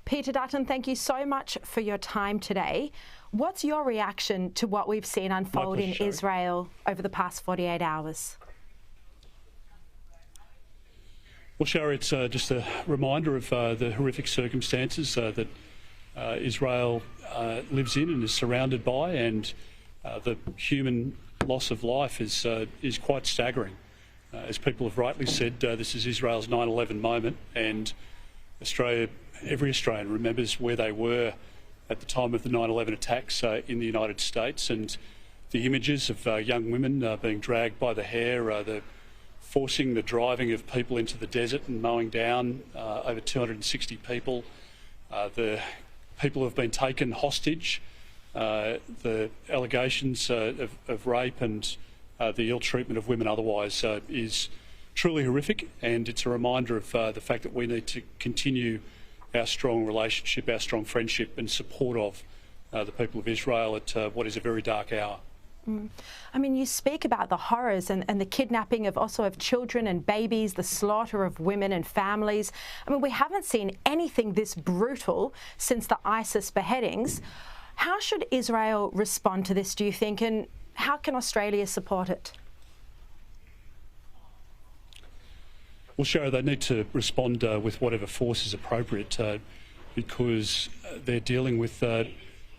Peter Dutton, thank you so much for your time today. What's your reaction to what we've seen unfold in Israel over the past 48 hours? Well, Shara, it's just a reminder of the horrific circumstances that Israel lives in and is surrounded by, and the human loss of life is quite staggering. As people have rightly said, this is Israel's 9/11 moment, and every Australian remembers where they were at the time of the 9/11 attacks in the United States, and the images of young women being dragged by the hair, the forcing the driving of people into the desert and mowing down over 260 people, the people who have been taken hostage, the allegations of rape and the ill treatment of women otherwise is truly horrific, and it's a reminder of the fact that we need to continue our strong relationship, our strong friendship and support of the people of Israel at what is a very dark hour. I mean, you speak about the horrors and the kidnapping of children and babies, the slaughter of women and families. I mean, we haven't seen anything this brutal since the ISIS beheadings. How should Israel respond to this, do you think, and how can Australia support it? Well, Shara, they need to respond with whatever force is appropriate because they're dealing with a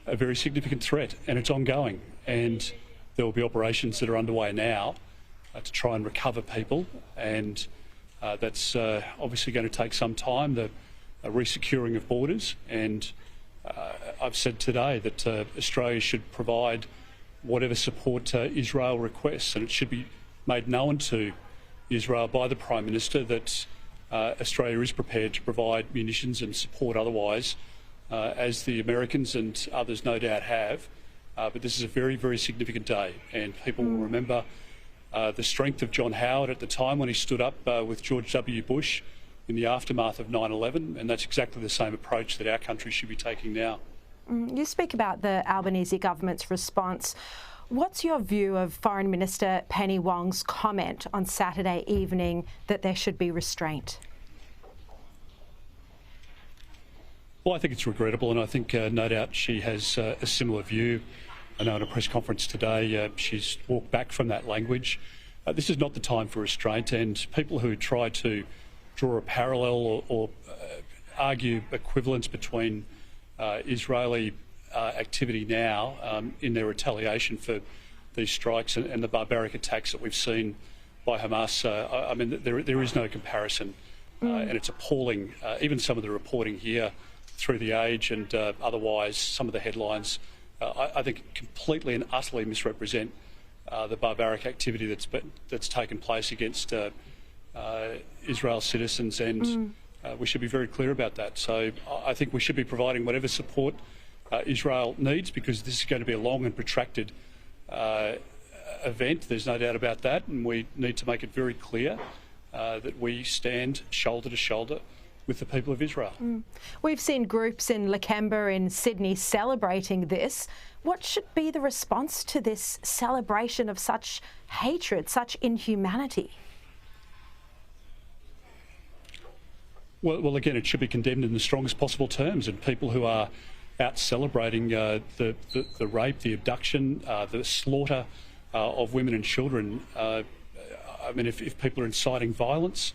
very significant threat, and it's ongoing. And there will be operations that are underway now to try and recover people, and that's obviously going to take some time, the resecuring of borders. And I've said today that Australia should provide whatever support Israel requests, and it should be made known to Israel by the Prime Minister that Australia is prepared to provide munitions and support otherwise, as the Americans and others no doubt have. But this is a very, very significant day, and people will remember the strength of John Howard at the time when he stood up with George W. Bush in the aftermath of 9/11, and that's exactly the same approach that our country should be taking now. You speak about the Albanese government's response. What's your view of Foreign Minister Penny Wong's comment on Saturday evening that there should be restraint? Well, I think it's regrettable, and I think no doubt she has a similar view. I know in a press conference today she's walked back from that language. This is not the time for restraint, and people who try to draw a parallel or argue equivalence between Israeli activity now in their retaliation for these strikes and the barbaric attacks that we've seen by Hamas, I mean, there is no comparison, and it's appalling. Even some of the reporting here through The Age and otherwise, some of the headlines, I think completely and utterly misrepresent the barbaric activity that's taken place against Israel's citizens, and we should be very clear about that. So I think we should be providing whatever support Israel needs, because this is going to be a long and protracted event. There's no doubt about that, and we need to make it very clear that we stand shoulder to shoulder with the people of Israel. We've seen groups in Lakemba in Sydney celebrating this. What should be the response to this celebration of such hatred, such inhumanity? Well, again, it should be condemned in the strongest possible terms, and people who are out celebrating the rape, the abduction, the slaughter of women and children. I mean, if people are inciting violence,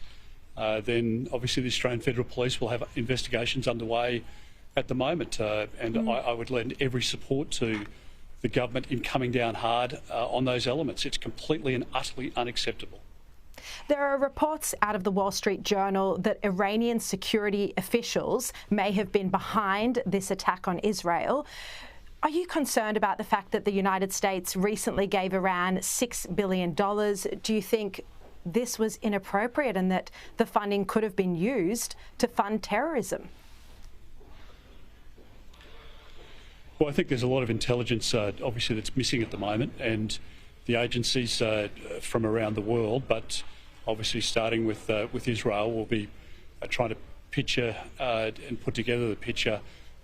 then obviously the Australian Federal Police will have investigations underway at the moment, and I would lend every support to the government in coming down hard on those elements. It's completely and utterly unacceptable. There are reports out of the Wall Street Journal that Iranian security officials may have been behind this attack on Israel. Are you concerned about the fact that the United States recently gave Iran $6 billion? Do you think this was inappropriate and that the funding could have been used to fund terrorism? Well, I think there's a lot of intelligence, obviously, that's missing at the moment, and the agencies from around the world, but obviously starting with Israel, will be trying to picture and put together the picture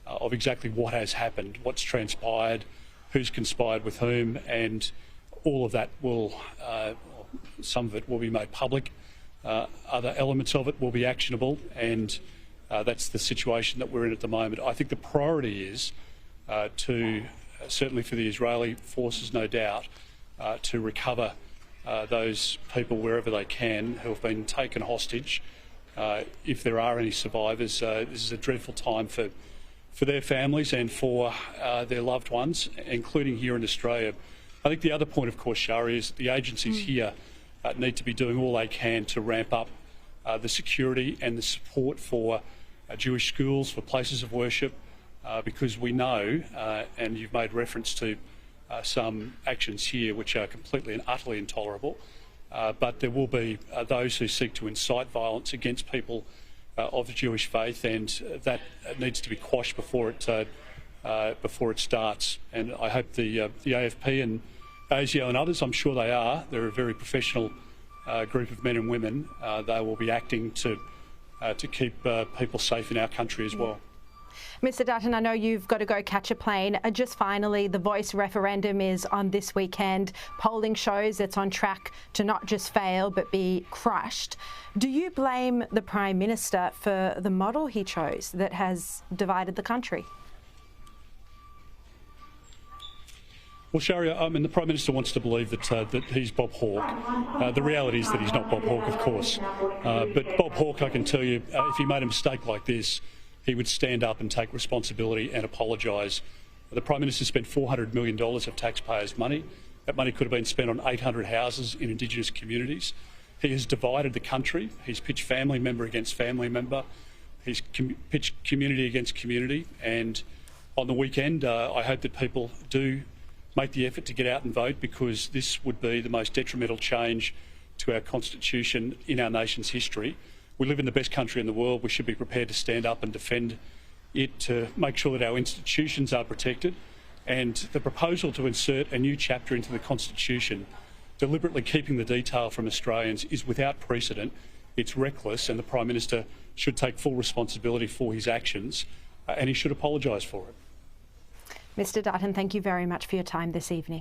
of exactly what has happened, what's transpired, who's conspired with whom, and all of that will, some of it will be made public, other elements of it will be actionable, and that's the situation that we're in at the moment. I think the priority is certainly for the Israeli forces, no doubt, to recover those people wherever they can who have been taken hostage. If there are any survivors, this is a dreadful time for their families and for their loved ones, including here in Australia. I think the other point, of course, Shari, is the agencies here need to be doing all they can to ramp up the security and the support for Jewish schools, for places of worship, because we know, and you've made reference to some actions here which are completely and utterly intolerable, but there will be those who seek to incite violence against people of the Jewish faith, and that needs to be quashed before it starts. And I hope the AFP and ASIO and others, I'm sure they are, they're a very professional group of men and women, they will be acting to keep people safe in our country as well. Mr Dutton, I know you've got to go catch a plane. Just finally, the Voice referendum is on this weekend. Polling shows it's on track to not just fail but be crushed. Do you blame the Prime Minister for the model he chose that has divided the country? Well, Shari, I mean, the Prime Minister wants to believe that he's Bob Hawke. The reality is that he's not Bob Hawke, of course. But Bob Hawke, I can tell you, if he made a mistake like this, he would stand up and take responsibility and apologise. The Prime Minister spent $400 million of taxpayers' money. That money could have been spent on 800 houses in Indigenous communities. He has divided the country. He's pitched family member against family member. He's pitched community against community. And on the weekend, I hope that people do make the effort to get out and vote, because this would be the most detrimental change to our constitution in our nation's history. We live in the best country in the world. We should be prepared to stand up and defend it, to make sure that our institutions are protected. And the proposal to insert a new chapter into the Constitution, deliberately keeping the detail from Australians, is without precedent. It's reckless, and the Prime Minister should take full responsibility for his actions, and he should apologise for it. Mr Dutton, thank you very much for your time this evening.